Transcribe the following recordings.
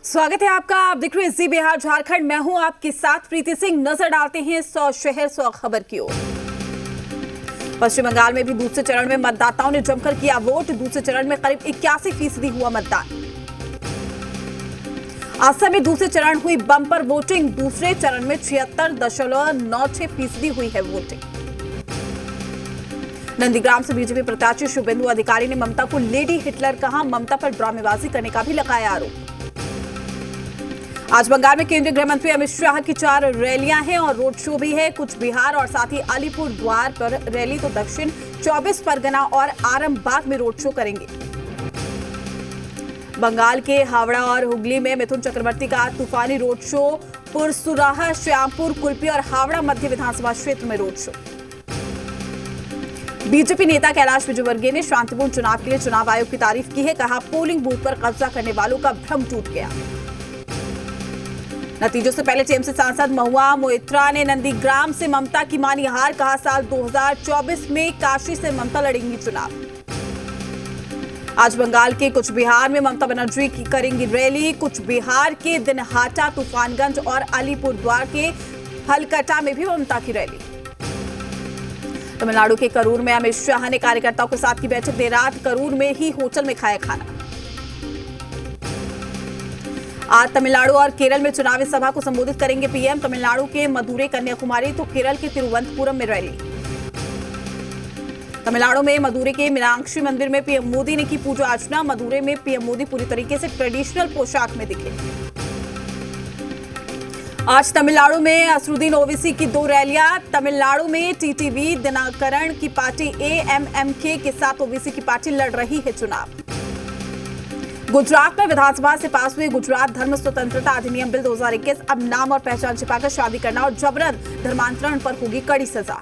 स्वागत है आपका। आप देख रहे हैं जी बिहार झारखंड। मैं हूं आपके साथ प्रीति सिंह। नजर डालते हैं 100 शहर 100 खबर की ओर। पश्चिम बंगाल में भी दूसरे चरण में मतदाताओं ने जमकर किया वोट। दूसरे चरण में करीब 81% हुआ मतदान। असम में दूसरे चरण हुई बम्पर वोटिंग। दूसरे चरण में 76.96% हुई है वोटिंग। नंदीग्राम से बीजेपी प्रत्याशी शुभेंदु अधिकारी ने ममता को लेडी हिटलर कहा। ममता पर ड्रामेबाजी करने का भी लगाया आरोप। आज बंगाल में केंद्रीय गृह मंत्री अमित शाह की 4 रैलियां हैं और रोड शो भी है। कुछ बिहार और साथ ही अलीपुर द्वार पर रैली तो दक्षिण 24 परगना और आरामबाग में रोड शो करेंगे। बंगाल के हावड़ा और हुगली में मिथुन चक्रवर्ती का तूफानी रोड शो। पुरसुराहा, श्यामपुर, कुल्पी और हावड़ा मध्य विधानसभा क्षेत्र में रोड शो। बीजेपी नेता कैलाश विजयवर्गीय ने शांतिपूर्ण चुनाव के लिए चुनाव आयोग की तारीफ की है। कहा, पोलिंग बूथ पर कब्जा करने वालों का भ्रम टूट गया। नतीजों से पहले टीएमसी सांसद महुआ मोइत्रा ने नंदीग्राम से ममता की मानी हार। कहा, साल 2024 में काशी से ममता लड़ेंगी चुनाव। आज बंगाल के कुछ बिहार में ममता बनर्जी की करेंगी रैली। कुछ बिहार के दिनहाटा, तूफानगंज और अलीपुर द्वार के फलकटा में भी ममता की रैली। तमिलनाडु के करूर में अमित शाह ने कार्यकर्ताओं के साथ की बैठक। देर रात करूर में ही होटल में खाया खाना। आज तमिलनाडु और केरल में चुनावी सभा को संबोधित करेंगे पीएम। तमिलनाडु के मदुरै, कन्याकुमारी तो केरल के तिरुवनंतपुरम में रैली। तमिलनाडु में मदुरै के मीनाक्षी मंदिर में पीएम मोदी ने की पूजा अर्चना। मदुरै में पीएम मोदी पूरी तरीके से ट्रेडिशनल पोशाक में दिखे। आज तमिलनाडु में असरुद्दीन ओवैसी की 2 रैलियां। तमिलनाडु में टीटीवी दिनाकरण की पार्टी एएमएमके के साथ ओवैसी की पार्टी लड़ रही है चुनाव। गुजरात में विधानसभा से पास हुए गुजरात धर्म स्वतंत्रता अधिनियम बिल 2021। अब नाम और पहचान छिपाकर शादी करना और जबरन धर्मांतरण पर होगी कड़ी सजा।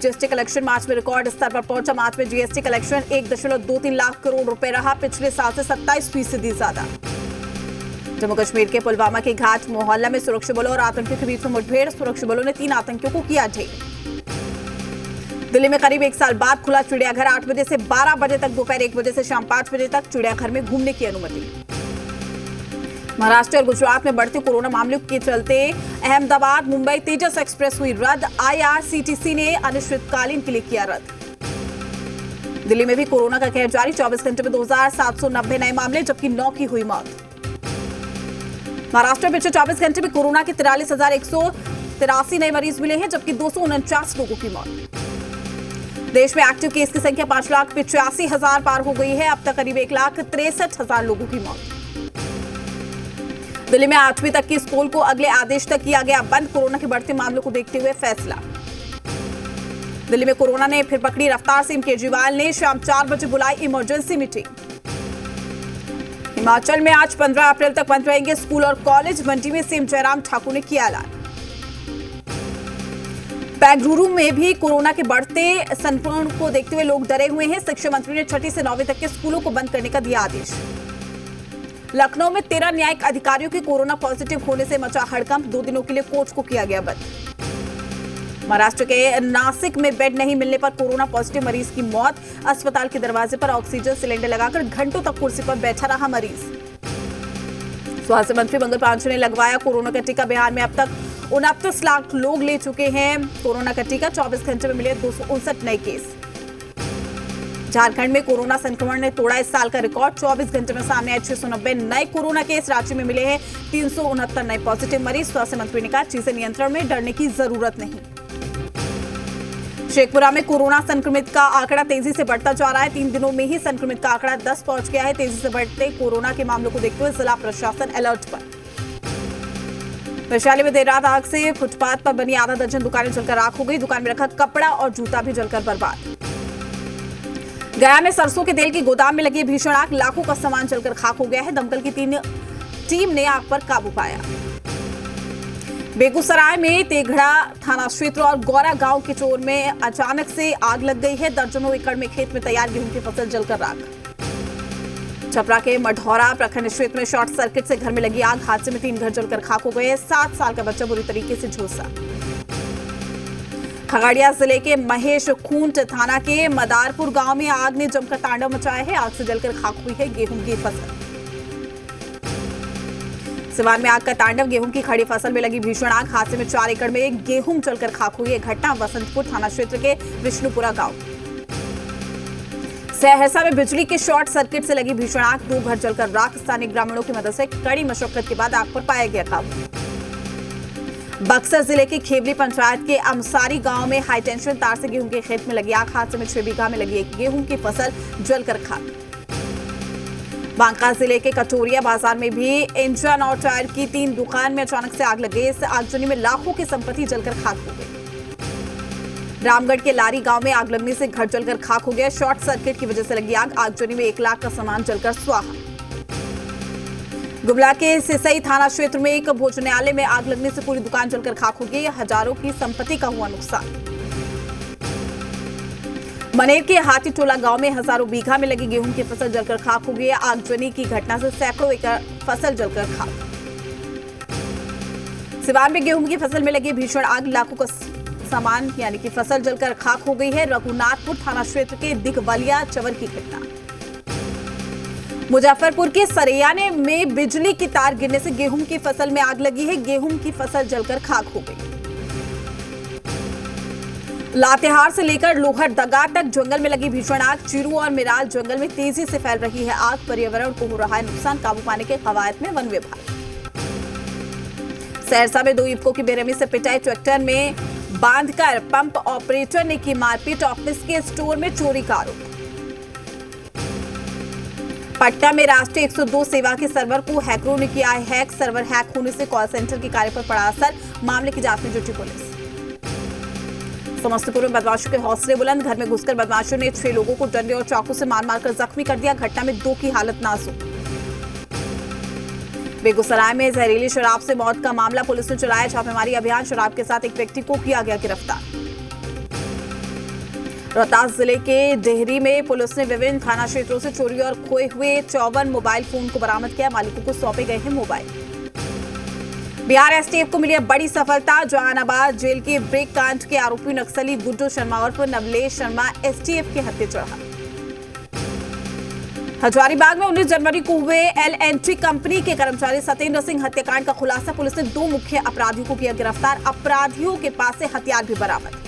जीएसटी कलेक्शन मार्च में रिकॉर्ड स्तर पर पहुंचा। मार्च में जीएसटी कलेक्शन 1.23 लाख करोड़ रुपए रहा। पिछले साल से 27% ज्यादा। जम्मू कश्मीर के पुलवामा के घाट मोहल्ला में सुरक्षा बलों और आतंकियों के बीच में मुठभेड़। सुरक्षा बलों ने 3 आतंकियों को किया ढेर। दिल्ली में करीब 1 साल बाद खुला चिड़ियाघर। 8 बजे से 12 बजे तक, दोपहर 1 बजे से शाम 5 बजे तक चिड़ियाघर में घूमने की अनुमति। महाराष्ट्र और गुजरात में बढ़ते कोरोना मामलों के चलते अहमदाबाद मुंबई तेजस एक्सप्रेस हुई रद्द। आईआरसीटीसी ने अनिश्चितकालीन के लिए किया रद्द। दिल्ली में भी कोरोना का कहर जारी। 24 घंटे में 2790 नए मामले, जबकि 9 की हुई मौत। महाराष्ट्र में पिछले 24 घंटे में कोरोना के 43,183 नए मरीज मिले हैं, जबकि 249 लोगों की मौत। देश में एक्टिव केस की संख्या 5,85,000 पार हो गई है। अब तक करीब 1,63,000 लोगों की मौत। दिल्ली में 8वीं तक की स्कूल को अगले आदेश तक किया गया बंद। कोरोना के बढ़ते मामलों को देखते हुए फैसला। दिल्ली में कोरोना ने फिर पकड़ी रफ्तार। सीएम केजरीवाल ने शाम 4 बजे बुलाई इमरजेंसी मीटिंग। हिमाचल में आज 15 अप्रैल तक बंद रहेंगे स्कूल और कॉलेज। मंडी में सीएम जयराम ठाकुर ने किया ऐलान। बेंगलुरु में भी कोरोना के बढ़ते संक्रमण को देखते हुए लोग डरे हुए हैं। शिक्षा मंत्री ने 6ठी से 9वीं तक के स्कूलों को बंद करने का दिया आदेश। लखनऊ में 13 न्यायिक अधिकारियों के कोरोना पॉजिटिव होने से मचा हड़कंप। 2 दिनों के लिए कोर्ट को किया गया बंद। महाराष्ट्र के नासिक में बेड नहीं मिलने पर कोरोना पॉजिटिव मरीज की मौत। अस्पताल के दरवाजे पर ऑक्सीजन सिलेंडर लगाकर घंटों तक कुर्सी पर बैठा रहा मरीज। स्वास्थ्य मंत्री मंगल पांडे ने लगवाया कोरोना का टीका। बिहार में अब तक 29 लाख लोग ले चुके हैं कोरोना का टीका। 24 घंटे में मिले 259 नए केस। झारखंड में कोरोना संक्रमण ने तोड़ा इस साल का रिकॉर्ड। 24 घंटे में सामने आए 690 नए कोरोना केस। रांची में मिले हैं 369 नए पॉजिटिव मरीज। स्वास्थ्य मंत्री ने कहा, चीजें नियंत्रण में, डरने की जरूरत नहीं। शेखपुरा में कोरोना संक्रमित का आंकड़ा तेजी से बढ़ता जा रहा है। 3 दिनों में ही संक्रमित का आंकड़ा 10 पहुंच गया है। तेजी से बढ़ते कोरोना के मामलों को देखते हुए जिला प्रशासन अलर्ट पर। वैशाली में देर रात आग से फुटपाथ पर बनी आधा दर्जन दुकानें जलकर राख हो गई। दुकान में रखा कपड़ा और जूता भी जलकर बर्बाद। गया में सरसों के तेल की गोदाम में लगी भीषण आग। लाखों का सामान जलकर खाक हो गया है। दमकल की टीम ने आग पर काबू पाया। बेगूसराय में तेघड़ा थाना क्षेत्र और गौरा गांव के चोर में अचानक से आग लग गई है। दर्जनों एकड़ में खेत में तैयार गेहूं की फसल जलकर राख। छपरा के मढ़ौरा प्रखंड क्षेत्र में शॉर्ट सर्किट से घर में लगी आग। हादसे में 3 घर जलकर खाक हो गए। 7 साल का बच्चा बुरी तरीके से झुलसा। खगड़िया जिले के महेश खूंट थाना के मदारपुर गांव में आग ने जमकर तांडव मचाया है। आग से जलकर खाक हुई है गेहूं की फसल। सिवान में आग का तांडव, गेहूं की खड़ी फसल में लगी भीषण आग। हादसे में 4 एकड़ में गेहूं जलकर खाक हुई। घटना वसंतपुर थाना क्षेत्र के विष्णुपुरा गांव। सहरसा में बिजली के शॉर्ट सर्किट से लगी भीषण आग, 2 घर जलकर राख। स्थानीय ग्रामीणों की मदद से कड़ी मशक्कत के बाद आग पर पाया गया काबू। बक्सर जिले के खेवली पंचायत के अमसारी गांव में हाईटेंशन तार से गेहूं के खेत में लगी आग। हादसे में 6 बीघा में लगी एक गेहूं की फसल जलकर खाक। बांका जिले के कटोरिया बाजार में भी इंजन और टायर की 3 दुकान में अचानक से आग लगी। इस आगजनी में लाखों की संपत्ति जलकर खाक हो गई। रामगढ़ के लारी गांव में आग लगने से घर जलकर खाक हो गया। शॉर्ट सर्किट की वजह से लगी आग। आगजनी में 1 लाख का सामान जलकर स्वाहा। गुमला के सिसई थाना क्षेत्र में एक भोजनालय में आग लगने से पूरी दुकान जलकर खाक हो गई। हजारों की संपत्ति का हुआ नुकसान। मनेर के हाथी टोला गांव में हजारों बीघा में लगी गेहूं की फसल जलकर खाक हो गई। आगजनी की घटना से सैकड़ों एकड़ फसल जलकर खाक। सिवान में गेहूं की फसल में लगी भीषण आग, लाखों का सामान यानी कि फसल जलकर खाक हो गई है। रघुनाथपुर थाना क्षेत्र के दिगवलिया चवर की घटना। मुजफ्फरपुर के सरैयाने में बिजली की तार गिरने से गेहूं की फसल में आग लगी है। गेहूं की फसल जलकर खाक हो गई। लातेहार से लेकर लोहरदगा तक जंगल में लगी भीषण आग। चिरू और मिराल जंगल में तेजी से फैल रही है आग। पर्यावरण को हो रहा है नुकसान, काबू पाने के कवायद में वन विभाग। सहरसा में 2 युवकों की बेरहमी से पिटाई, ट्रैक्टर में बांधकर पंप ऑपरेटर ने की मारपीट। ऑफिस के स्टोर में चोरी का आरोप। पटना में राष्ट्रीय 102 सेवा के सर्वर को हैकरों ने किया हैक। सर्वर हैक होने से कॉल सेंटर के कार्य पर पड़ा असर। मामले की जांच में जुटी पुलिस। समस्तीपुर में बदमाशों के हौसले बुलंद, घर में घुसकर बदमाशों ने 6 लोगों को डंडे और चाकू से मार मारकर जख्मी कर दिया। घटना में 2 की हालत नाजुक। बेगूसराय में जहरीली शराब से मौत का मामला, पुलिस ने चलाया छापेमारी अभियान। शराब के साथ एक व्यक्ति को किया गया गिरफ्तार। रोहतास जिले के डेहरी में पुलिस ने विभिन्न थाना क्षेत्रों से चोरी और खोए हुए 54 मोबाइल फोन को बरामद किया। मालिकों को सौंपे गए हैं मोबाइल। बिहार एसटीएफ को मिली है बड़ी सफलता। जहानाबाद जेल के ब्रेक कांड के आरोपी नक्सली गुड्डू शर्मा और नवलेश शर्मा एसटीएफ के हत्थे चढ़ा। हजारीबाग में 19 जनवरी को हुए एल&टी कंपनी के कर्मचारी सत्येंद्र सिंह हत्याकांड का खुलासा, पुलिस ने 2 मुख्य अपराधियों को किया गिरफ्तार। अपराधियों के पास से हथियार भी बरामद।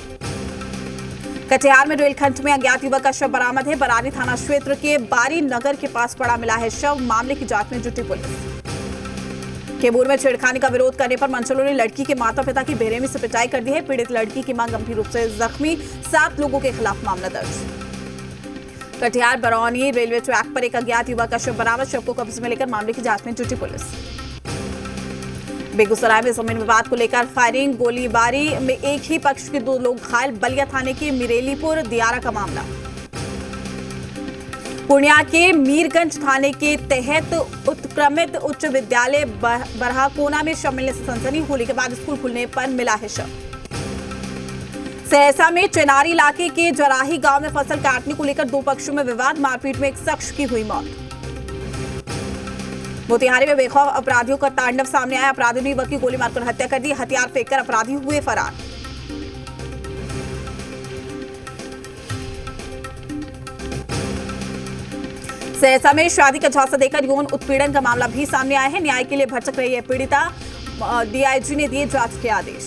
कटिहार में रेलखंड में अज्ञात युवक का शव बरामद है। बरारी थाना क्षेत्र के बारी नगर के पास पड़ा मिला है शव। मामले की जांच में जुटी पुलिस। केबूर में छेड़खानी का विरोध करने पर मंचलों ने लड़की के माता पिता की बेरहमी से पिटाई कर दी है। पीड़ित लड़की की मां गंभीर रूप से जख्मी। 7 लोगों के खिलाफ मामला दर्ज। कटिहार बरौनी रेलवे ट्रैक पर एक अज्ञात युवक का शव बरामद। शव को कब्जे में लेकर मामले की जांच में जुटी पुलिस। बेगूसराय में जमीन विवाद को लेकर फायरिंग, गोलीबारी में एक ही पक्ष के 2 लोग घायल। बलिया थाने के मिरेलीपुर दियारा का मामला। पूर्णिया के मीरगंज थाने के तहत उत्क्रमित उच्च विद्यालय बरहाकोना में शव मिलने से सनसनी। होली के बाद स्कूल खुलने पर मिला है शव। सहरसा में चेनारी इलाके के जराही गांव में फसल काटने को लेकर 2 पक्षों में विवाद। मारपीट में एक शख्स की हुई मौत। मोतिहारी में बेखौफ अपराधियों का तांडव सामने आया। अपराधियों ने युवक की गोली मारकर हत्या कर दी। हथियार फेंककर अपराधी हुए फरार। सहरसा में शादी का झांसा देकर यौन उत्पीड़न का मामला भी सामने आया है। न्याय के लिए भटक रही है पीड़िता। डीआईजी ने दिए जांच के आदेश।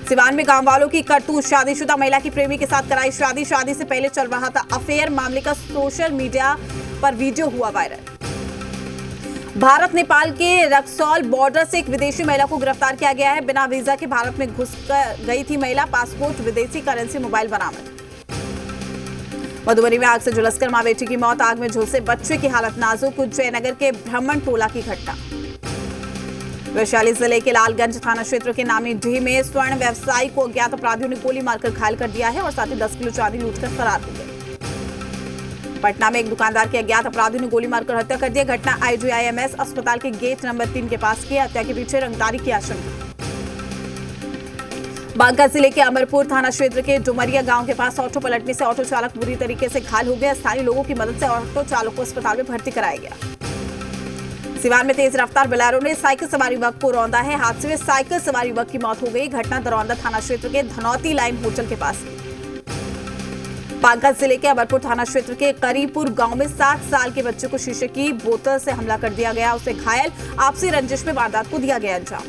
सिवान में गांव वालों की करतूत, शादीशुदा महिला की प्रेमी के साथ कराई शादी। शादी से पहले चल रहा था अफेयर। मामले का सोशल मीडिया पर वीडियो हुआ वायरल। भारत नेपाल के रक्सौल बॉर्डर से एक विदेशी महिला को गिरफ्तार किया गया है। बिना वीजा के भारत में घुस गई थी महिला। पासपोर्ट, विदेशी करेंसी, मोबाइल बरामद। मधुबनी में आग से झुलसकर मां बेटी की मौत। आग में झुलसे बच्चे की हालत नाजुक। जयनगर के ब्राह्मण टोला की घटना। वैशाली जिले के लालगंज थाना क्षेत्र के नामी ढी में स्वर्ण व्यवसायी को अज्ञात अपराधियों ने गोली मारकर घायल कर दिया है और साथ ही 10 किलो चांदी लूटकर फरार हो गए। पटना में एक दुकानदार की अज्ञात अपराधियों ने गोली मारकर हत्या कर दी। घटना आईजीआईएमएस अस्पताल के गेट नंबर 3 के पास की। हत्या के पीछे रंगदारी की आशंका। बांका जिले के अमरपुर थाना क्षेत्र के डुमरिया गांव के पास ऑटो पलटने से ऑटो चालक बुरी तरीके से घायल हो गया। स्थानीय लोगों की मदद से ऑटो चालक को अस्पताल में भर्ती कराया गया। सिवान में तेज रफ्तार बोलेरो ने साइकिल सवार युवक को रौंदा है। हादसे में साइकिल सवार युवक की मौत हो गई। घटना दरौंदा थाना क्षेत्र के धनौती लाइन होटल के पास। बांका जिले के अमरपुर थाना क्षेत्र के करीपुर गांव में 7 साल के बच्चे को शीशे की बोतल से हमला कर दिया गया, उसे घायल। आपसी रंजिश में वारदात को दिया गया अंजाम।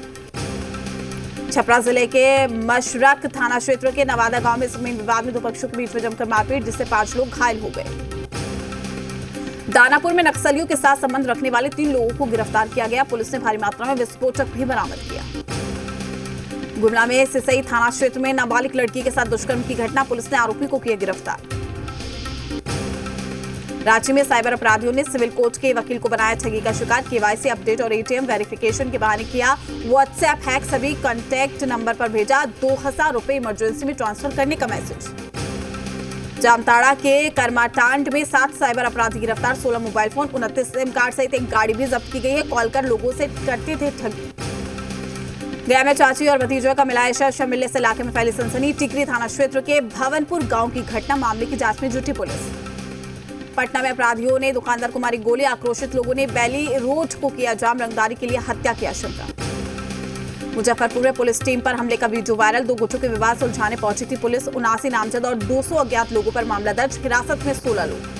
छपरा जिले के मशरक थाना क्षेत्र के नवादा गांव में जमीन विवाद में 2 पक्षों के बीच में जमकर मारपीट, जिससे 5 लोग घायल हो गए। दानापुर में नक्सलियों के साथ संबंध रखने वाले 3 लोगों को गिरफ्तार किया गया। पुलिस ने भारी मात्रा में विस्फोटक भी बरामद किया। गुमला में सिसई थाना क्षेत्र में नाबालिग लड़की के साथ दुष्कर्म की घटना, पुलिस ने आरोपी को किया गिरफ्तार। रांची में साइबर अपराधियों ने सिविल कोर्ट के वकील को बनाया ठगी का शिकार। केवाईसी अपडेट और एटीएम वेरिफिकेशन के बहाने किया व्हाट्सएप हैक, सभी कॉन्टैक्ट नंबर पर भेजा 2000 रुपए इमरजेंसी में ट्रांसफर करने का मैसेज। जामताड़ा के करमाटांड में 7 साइबर अपराधी गिरफ्तार, 16 मोबाइल फोन, 29 सिम कार्ड सहित एक गाड़ी भी जब्त की गई है। कॉल कर लोगों से करते थे ठगी। गया में चाची और भतीजों का मिलाया मिलने से इलाके में फैली सनसनी। टिकरी थाना क्षेत्र के भवनपुर गांव की घटना, मामले की जांच में जुटी पुलिस। पटना में अपराधियों ने दुकानदार को मारी गोली, आक्रोशित लोगों ने बैली रोड को किया जाम, रंगदारी के लिए हत्या की आशंका। मुजफ्फरपुर में पुलिस टीम पर हमले का वीडियो वायरल, 2 गुटों के विवाद सुलझाने पहुंची थी पुलिस। 79 नामजद और 200 अज्ञात लोगों पर मामला दर्ज, हिरासत में 16 लोग।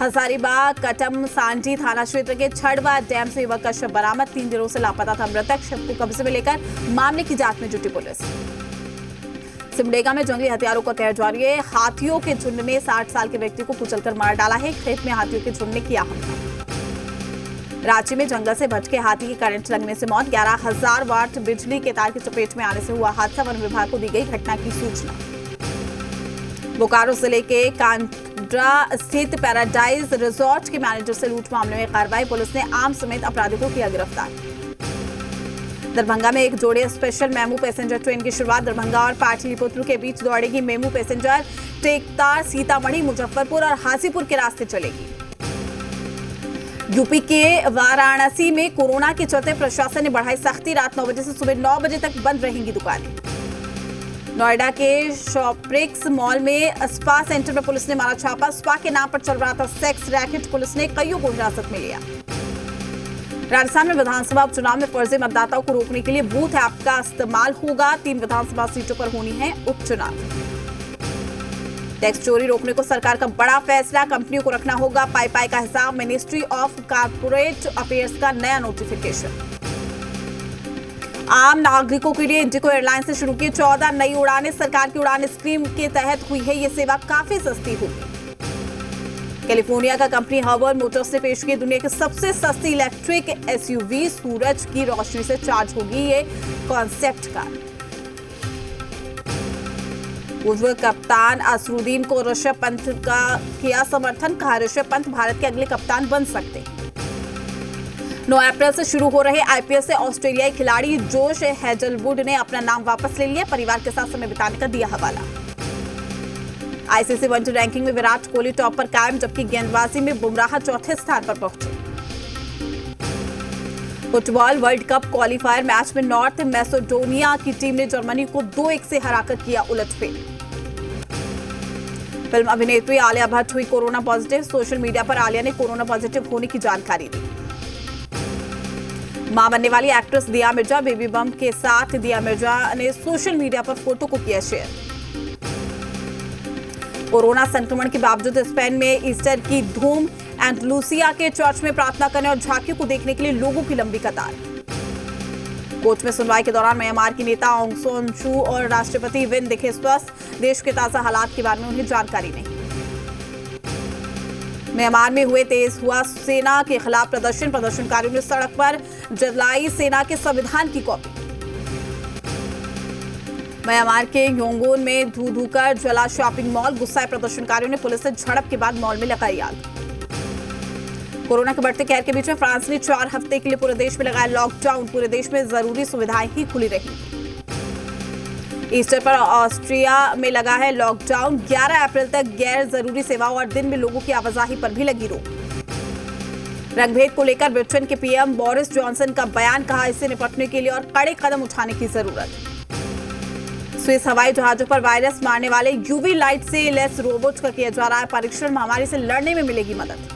हजारीबाग कटम सांडी थाना क्षेत्र के छड़वा डैम से युवक का शव बरामद, 3 दिनों से लापता था मृतक। शव को कब्जे में लेकर मामले की जांच में जुटी पुलिस। सिमडेगा में जंगली हथियारों का कहर जारी है। हाथियों के झुंड ने 60 साल के व्यक्ति को कुचलकर मार डाला है। खेत में हाथियों के झुंड ने किया हमला। रांची में जंगल से भटके हाथी की करंट लगने से मौत, 11,000 वाट बिजली के तार की चपेट में आने से हुआ हादसा, वन विभाग को दी गई घटना की सूचना। बोकारो जिले के कांड्रा स्थित पैराडाइज रिजॉर्ट के मैनेजर से लूट मामले में कार्रवाई, पुलिस ने आम समेत अपराधी को किया गिरफ्तार। दरभंगा में एक जोड़े स्पेशल मेमू पैसेंजर ट्रेन की शुरुआत, दरभंगा और पाटलिपुत्र के बीच दौड़ेगी मेमू पैसेंजर। टेकतार, सीतामढ़ी, मुजफ्फरपुर और हाजीपुर के रास्ते चलेगी। यूपी के वाराणसी में कोरोना के चलते प्रशासन ने बढ़ाई सख्ती, रात 9 बजे से सुबह 9 बजे तक बंद रहेंगी दुकानें। नोएडा के शॉप्रिक्स मॉल में स्पा सेंटर में पुलिस ने मारा छापा, स्पा के नाम पर चल रहा था सेक्स रैकेट, पुलिस ने कईयों को हिरासत में लिया। राजस्थान में विधानसभा उपचुनाव में फर्जी मतदाताओं को रोकने के लिए बूथ ऐप का इस्तेमाल होगा, 3 विधानसभा सीटों पर होनी है उपचुनाव। टैक्स चोरी रोकने को सरकार का बड़ा फैसला, कंपनियों को रखना होगा पाई का हिसाब, मिनिस्ट्री ऑफ कॉर्पोरेट अफेयर्स का नया नोटिफिकेशन। आम नागरिकों के लिए इंडिगो एयरलाइंस से शुरू की 14 नई उड़ानें, सरकार की उड़ान स्कीम के तहत हुई है ये सेवा काफी सस्ती होगी। कैलिफोर्निया का कंपनी हर्बर मोटर्स ने पेश की दुनिया की सबसे सस्ती इलेक्ट्रिक एसयूवी, सूरज की रोशनी से चार्ज होगी ये कॉन्सेप्ट कार। पूर्व कप्तान असरुद्दीन को ऋषभ पंत का किया समर्थन, कहा ऋषभ पंत भारत के अगले कप्तान बन सकते। 9 अप्रैल से शुरू हो रहे आईपीएल से ऑस्ट्रेलियाई खिलाड़ी जोश हेजलवुड ने अपना नाम वापस ले लिया, परिवार के साथ समय बिताने का दिया हवाला। आईसीसी वन-डे रैंकिंग में विराट कोहली टॉप पर कायम, जबकि गेंदबाजी में बुमराह चौथे स्थान पर पहुंचे। Football world cup qualifier match में नॉर्थ मैसेडोनिया की टीम ने जर्मनी को 2-1 से हराकर किया उलटफेर। फिल्म अभिनेत्री आलिया भट्ट हुई कोरोना पॉजिटिव, सोशल मीडिया पर आलिया ने कोरोना पॉजिटिव होने की जानकारी दी। मां बनने वाली एक्ट्रेस दिया मिर्जा, बेबी बम्प के साथ दिया मिर्जा ने सोशल मीडिया पर फोटो को किया शेयर। कोरोना संक्रमण के बावजूद स्पेन में ईस्टर की धूम, एंडलूसिया के चर्च में प्रार्थना करने और झांकियों को देखने के लिए लोगों की लंबी कतार। कोर्ट में सुनवाई के दौरान म्यांमार की नेता ऑंग सान सू और राष्ट्रपति विन दिखे स्वस्थ, देश के ताजा हालात के बारे में उन्हें जानकारी नहीं। म्यांमार में हुए तेज हुआ सेना के खिलाफ प्रदर्शन, प्रदर्शनकारियों ने सड़क पर जलाई सेना के संविधान की कॉपी। म्यांमार के योंगोन में धू कर जला शॉपिंग मॉल, गुस्साए प्रदर्शनकारियों ने पुलिस से झड़प के बाद मॉल में लगाई आग। कोरोना के बढ़ते कहर के बीच में फ्रांस ने 4 हफ्ते के लिए पूरे देश में लगाया लॉकडाउन, पूरे देश में जरूरी सुविधाएं ही खुली रही। ईस्टर पर ऑस्ट्रिया में लगा है लॉकडाउन, 11 अप्रैल तक गैर जरूरी सेवाओं और दिन में लोगों की आवाजाही पर भी लगी रोक। रंगभेद को लेकर ब्रिटेन के पीएम बोरिस जॉनसन का बयान, कहा इससे निपटने के लिए और कड़े कदम उठाने की जरूरत। स्विस हवाई जहाजों पर वायरस मारने वाले यूवी लाइट से लैस रोबोट का किया जा रहा है परीक्षण, महामारी से लड़ने में मिलेगी मदद।